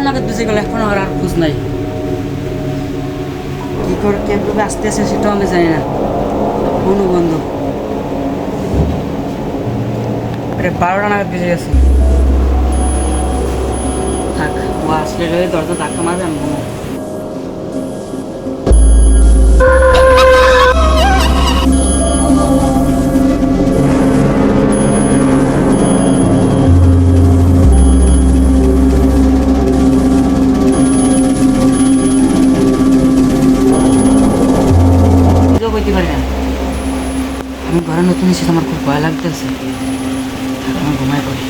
নাগাদ বেঁচে গেল, এখন আর খোঁজ নাই। কী করে কীভাবে আসতে আসে সেটাও আমি জানি না। কোনো বন্ধ, আরে 12টা নাগাদ বেঁচে গেছে। থাক, ও আসলে দরজা ধাক্কা মারবে, আমি ঘুমাবো। বইতে পারি না, আমি ঘরে নতুন এসেছি, আমার খুব ভয় লাগতেছে। আমি ঘুমাই পড়ি।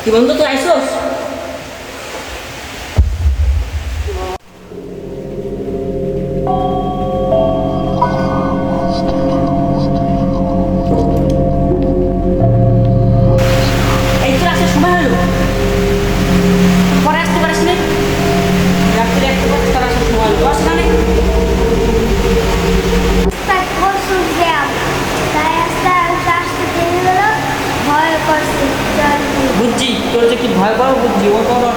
কি বন্ধু, তুই আইসোস? এই তো আসার সময় হলো, পরে আসতে পারিস নি? রাত্রে একটু পর তোর আসার সময় হলো, বস না। বুঝছি তোর যে কি ভয় পাও, বুঝছি। ও তোর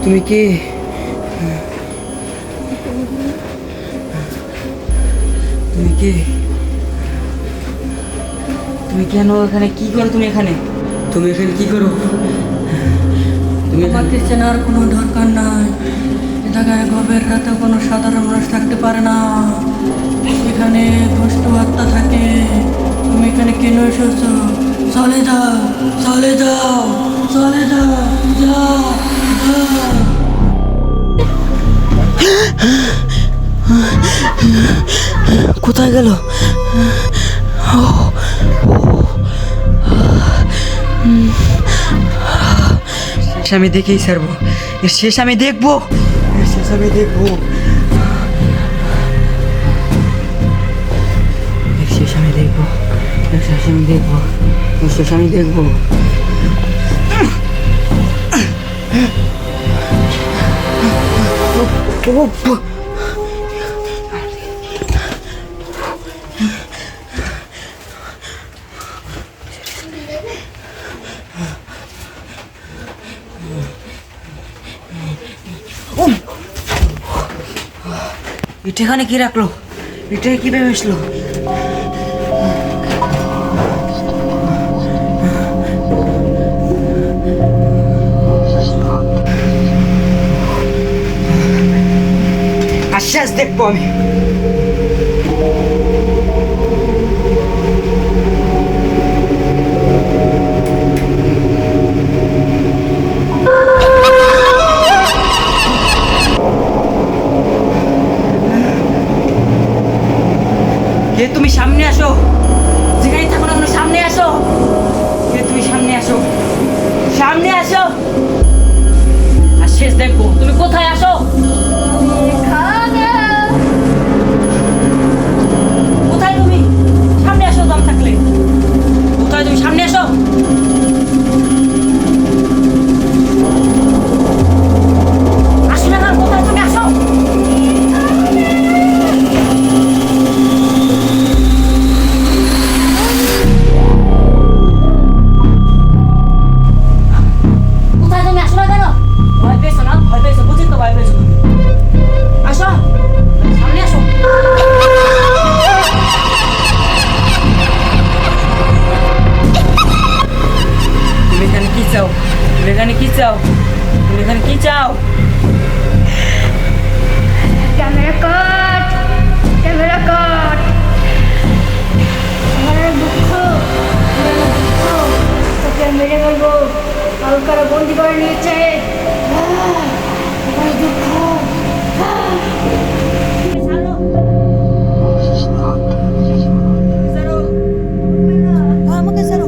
তুমি কি তুমি কি তুমি কেন এখানে? কি করো তুমি এখানে? তুমি এখানে কি করো? তুমি আমাকে চেনার কোনো দরকার নাই। এ জায়গায় গভীর রাতে কোনো সাধারণ মানুষ থাকতে পারে না, এখানে দুষ্ট আত্মা থাকে। তুমি এখানে কেন এসেছো? চলে যাও, চলে যাও, চলে যাও, যাও, যাও। কোথায় গেল? শেষ আমি দেখেই ছাড়বো, এর শেষ আমি দেখবো, এর শেষ আমি দেখবো, এর শেষ আমি দেখবো, এর শেষ আমি দেখবো, এর শেষ আমি দেখবো। এটা এখানে কি রাখলো? এটা কিভাবে আসলো? আশ্বাস দেখবো আমি। কে তুমি সামনে আসো, যেখানে থাকো না কেন সামনে আসো। কে তুমি সামনে আসো, সামনে আসো। আর শেষ দেখবো তুমি কোথায় আসো। কোথায় তুমি? সামনে আসো, দম থাকলে। কোথায় তুমি? সামনে আসো। আসো না, কোথায় তুমি? আসো। কোথায় তুমি? আসো না কেন? ভয় পেয়েছো না? ভয় পেয়েছো, বুঝি তো ভয় পেয়েছো তুমি। আসো, সামনে আসো। তুমি এখানে কি চাও? তুমি এখানে কি চাও? তুমি এখানে কি চাও? ক্যামেরা কাট, ক্যামেরা কাট। আমার দুঃখ, তোকে মেরে ফেলবো। কালকারা বন্দি করে নিয়েছে। আমার দুঃখ। আমাকে ছাড়ো,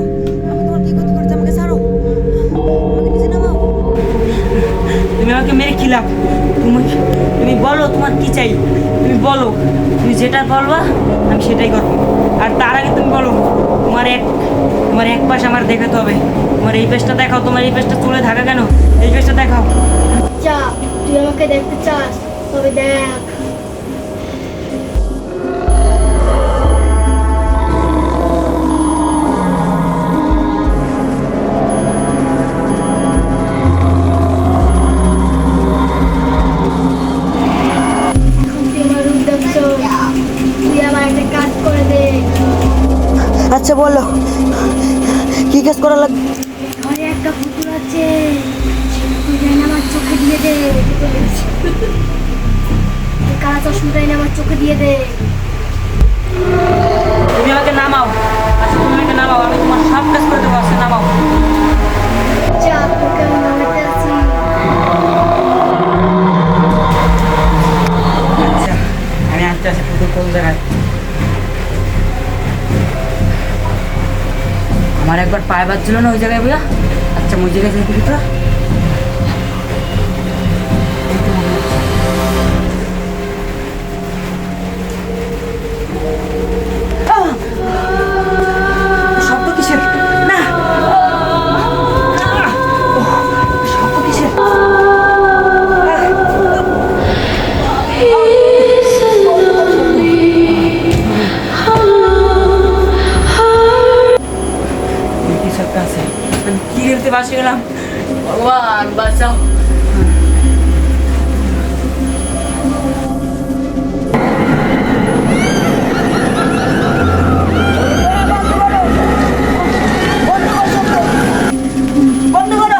আমি তোমার কি ক্ষতি করছি? আমাকে ছাড়ো, আমাকে নিচে নামাও। তুমি আমাকে মেরে কি লাভ? তুমি বলো তোমার কি চাই। তুমি বলো, তুমি যেটা বলবা আমি সেটাই করবো। আর তার আগে তুমি বলো তোমার এক পাশ আমার দেখাতে হবে। তোমার এই পেজটা দেখাও। তোমার এই পেজটা চুলে থাকা কেন? এই পেজটা দেখাও। যা, তুই আমাকে দেখতে চাস তবে দেখ। তুই আমার রূপ দেখছো, তুই আমার একটা কাজ করে দে। আচ্ছা বলো, কি কাজ করা লাগবে? ঘরে একটা পুতুল আছে, তুই যেন আমার চোখে দিয়ে দে। কালা চশমাটা এনে আমার চোখে দিয়ে দে। তুমি আমাকে নামাও। আচ্ছা তুমি আমাকে নামাও, আমি তোমার সব কাজ করে দেবো। আচ্ছা নামাও। যা, তোকে আমি নামাতে আছি। আচ্ছা আমি আনতে আসি। পুতুল কোন জায়গায়? আমার একবার পায়ে বাজছিল না ওই জায়গায় বুঝা? আচ্ছা ওই জায়গায় যাই দেখি তো। এই তো মনে হচ্ছে। আহ! শব্দ কিসের? না! আহ! ওহ, শব্দ কিসের? কিছু একটা আছে। আমি কি করতে বাসে গেলাম? ভগবান বাঁচাও। বন্ধ করো,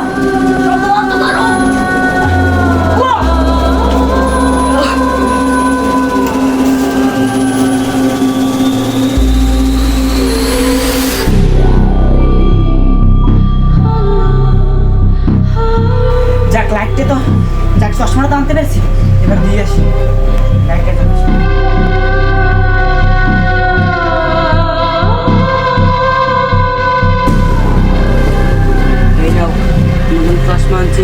শব্দ বন্ধ করো। ওয়া! যাক লাগতে তো, যাক চশমাটা তো আনতে পেরেছি। এবার দিয়ে আসি। লাইটটা জ্বালাচ্ছি। এই নাও, নতুন চশমা আনছি।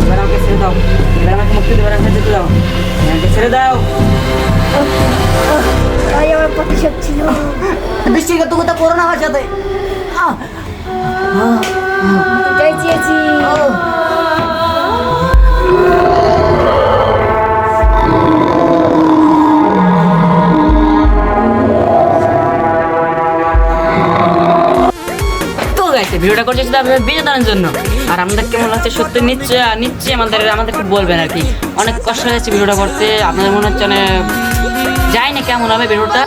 এবার আমাকে ছেড়ে দাও। এবার আমাকে মুক্তি দেবার আমাকে যেতে দাও। আমাকে ছেড়ে দাও। তাই আমার প্রতিশোধ ছিল। বিশ্বাসঘাতকতা করো না আমার সাথে। এটাই চেয়েছি। তো গাইছে ভিডিওটা করছি শুধু আপনাদের বিনোদনের জন্য। আর আমাদের কেমন লাগছে সত্যি নিশ্চয়ই আমাদেরকে বলবেন আর কি। অনেক কষ্ট হয়েছে ভিডিওটা করতে, আপনাদের মনে হচ্ছে যাই না কেমন হবে ভিডিওটা।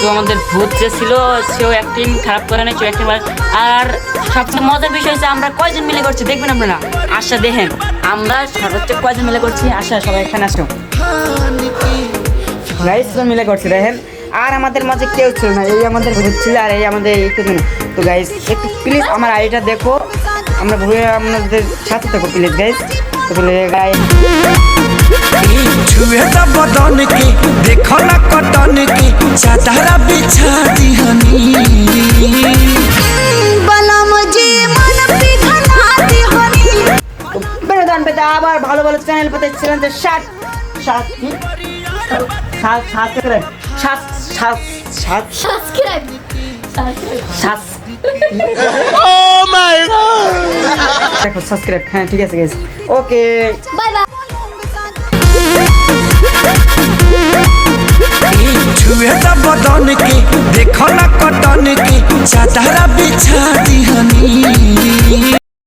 তো আমাদের ভূত যে ছিল সেও অ্যাক্টিং খারাপ করে না, সেও অ্যাক্টিং। আর সবচেয়ে মজার বিষয় হচ্ছে আমরা কয়জন মিলে করছি দেখবেন আপনারা। আশা দেখেন আমরা সর্বোচ্চ কয়জন মিলে করছি। আশা সবাই এখানে আসো গাইস, মিলে করছি দেখেন। আর আমাদের মাঝে কেউ ছিল না, এই আমাদের ভূত ছিল আর এই আমাদের এই কিছু না। তো গাইস একটু প্লিজ আমার আইডিটা দেখো, আমরা ভুলে আপনাদের সাথে থাকো প্লিজ গাইস। তো বলে গাইস छुए त बदन के देखो ना कटन के चादरा बिछा दिहनी बलम जी मन पिघला दिहनी। তো বিনোদন পেতে আবার ভালো ভালো চ্যানেল পেতে ছিলেন যে সাত করে সাবস্ক্রাইব দেখো সাবস্ক্রাইব। হ্যাঁ ঠিক আছে গাইস, ওকে বাই বাই। छुए त बदन के देखो ना कटन के चादरा बिछा दिहनी